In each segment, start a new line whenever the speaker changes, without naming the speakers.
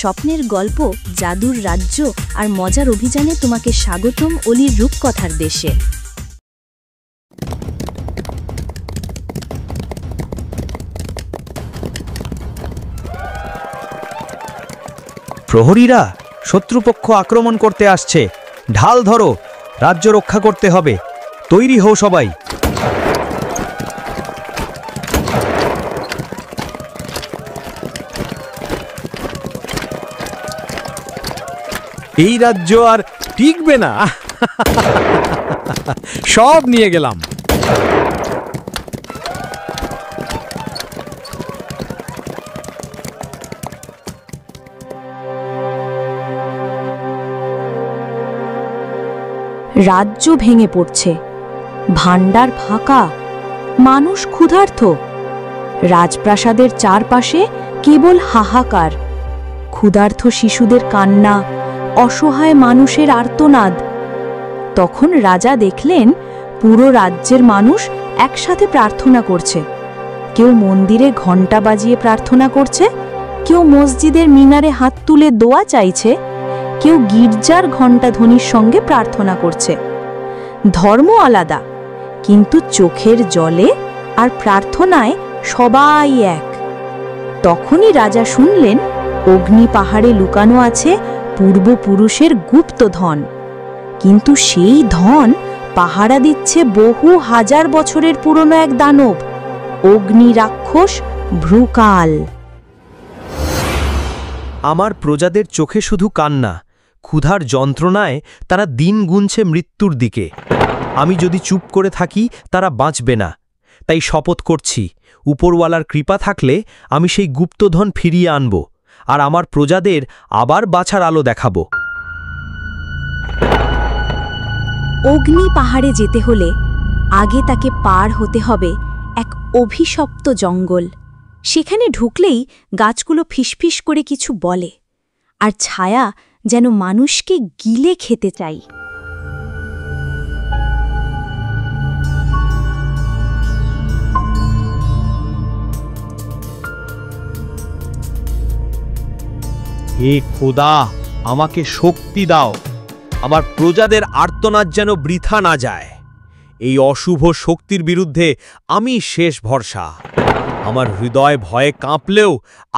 স্বপ্নের গল্প, জাদুর রাজ্য আর মজার অভিযানে তোমাকে স্বাগতম অলির রূপকথার দেশে।
প্রহরীরা, শত্রুপক্ষ আক্রমণ করতে আসছে। ঢাল ধরো, রাজ্য রক্ষা করতে হবে। তৈরি হও সবাই।
এই রাজ্য আর টিকবে না। সব নিয়ে গেলাম।
রাজ্য ভেঙে পড়ছে, ভাণ্ডার ফাঁকা, মানুষ ক্ষুধার্ত। রাজপ্রাসাদের চারপাশে কেবল হাহাকার, ক্ষুধার্ত শিশুদের কান্না, অসহায় মানুষের আর্তনাদ। তখন রাজা দেখলেন পুরো রাজ্যের মানুষ একসাথে প্রার্থনা করছে। কেউ মন্দিরে ঘণ্টা বাজিয়ে প্রার্থনা করছে, কেউ মসজিদের মিনারে হাত তুলে দোয়া চাইছে, কেউ গির্জার ঘণ্টাধ্বনির সঙ্গে প্রার্থনা করছে। ধর্ম আলাদা, কিন্তু চোখের জলে আর প্রার্থনায় সবাই এক। তখনই রাজা শুনলেন অগ্নি পাহাড়ে লুকানো আছে পূর্বপুরুষের গুপ্ত ধন, কিন্তু সেই ধন পাহারা দিচ্ছে বহু হাজার বছরের পুরনো এক দানব, অগ্নি রাক্ষস ভ্রুকাল।
আমার প্রজাদের চোখে শুধু কান্না, ক্ষুধার যন্ত্রণায় তারা দিন গুনছে মৃত্যুর দিকে। আমি যদি চুপ করে থাকি তারা বাঁচবে না। তাই শপথ করছি, উপরওয়ালার কৃপা থাকলে আমি সেই গুপ্তধন ফিরিয়ে আনব আর আমার প্রজাদের আবার বাঁচার আলো দেখাব।
অগ্নি পাহাড়ে যেতে হলে আগে তাকে পার হতে হবে এক অভিশপ্ত জঙ্গল। সেখানে ঢুকলেই গাছগুলো ফিসফিস করে কিছু বলে, আর ছায়া যেন মানুষকে গিলে খেতে চাই।
হে খোদা, আমাকে শক্তি দাও।
আমার প্রজাদের আর্তনাদ যেন বৃথা না যায়। এই অশুভ শক্তির বিরুদ্ধে আমি শেষ ভরসা। আমার হৃদয় ভয়ে কাঁপলেও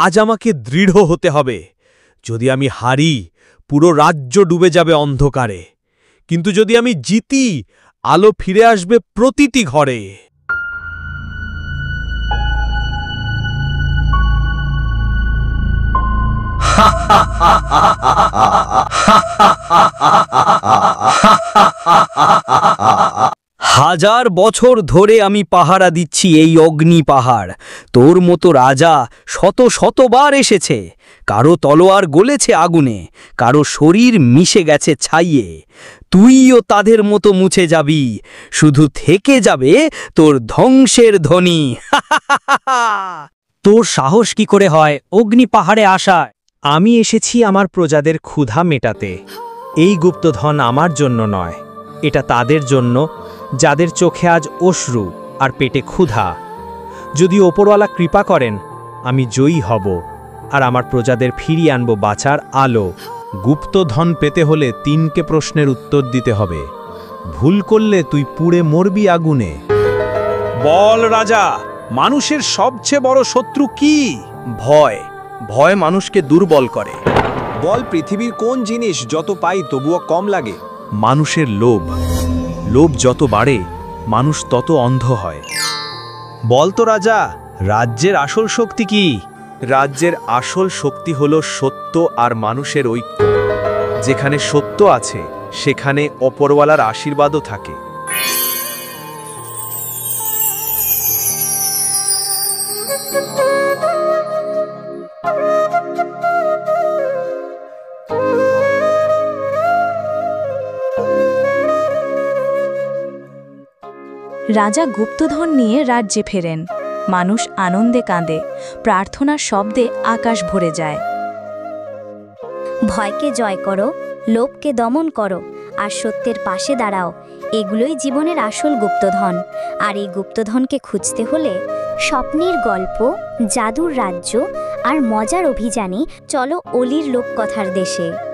আজ আমাকে দৃঢ় হতে হবে। যদি আমি হারি, পুরো রাজ্য ডুবে যাবে অন্ধকারে, কিন্তু যদি আমি জিতি, আলো ফিরে আসবে প্রতিটি ঘরে। হাজার বছর ধরে আমি পাহারা দিচ্ছি এই অগ্নি পাহাড়। তোর মতো রাজা শত শতবার এসেছে। কারো তলোয়ার গলেছে আগুনে, কারো শরীর মিশে গেছে ছাইয়ে। তুইও তাদের মতো মুছে যাবি, শুধু থেকে যাবে তোর ধ্বংসের ধ্বনি। তোর সাহস কি করে হয় অগ্নি পাহাড়ে আসায়? আমি এসেছি আমার প্রজাদের ক্ষুধা মেটাতে। এই গুপ্তধন আমার জন্য নয়, এটা তাদের জন্য যাদের চোখে আজ অশ্রু আর পেটে ক্ষুধা। যদি ওপরওয়ালা কৃপা করেন, আমি জয়ী হব আর আমার প্রজাদের ফিরিয়ে আনব বাঁচার আলো।
গুপ্তধন পেতে হলে 3কে প্রশ্নের উত্তর দিতে হবে। ভুল করলে তুই পুড়ে মরবি আগুনে।
বল রাজা, মানুষের সবচেয়ে বড় শত্রু কি? ভয়। ভয় মানুষকে দুর্বল করে। বল, পৃথিবীর কোন জিনিস যত পাই তবুও কম লাগে? মানুষের লোভ। লোভ যত বাড়ে, মানুষ তত অন্ধ হয়। বল তো রাজা, রাজ্যের আসল শক্তি কি? রাজ্যের আসল শক্তি হলো সত্য আর মানুষের ঐক্য। যেখানে সত্য আছে, সেখানে অপরওয়ালার আশীর্বাদও থাকে।
রাজা গুপ্তধন নিয়ে রাজ্যে ফেরেন। মানুষ আনন্দে কাঁদে, প্রার্থনার শব্দে আকাশ ভরে যায়।
ভয়কে জয় করো, লোভকে দমন করো, আর সত্যের পাশে দাঁড়াও। এগুলোই জীবনের আসল গুপ্তধন। আর এই গুপ্তধনকে খুঁজতে হলে স্বপ্নের গল্প, জাদুর রাজ্য আর মজার অভিযানে চলো অলির লোককথার দেশে।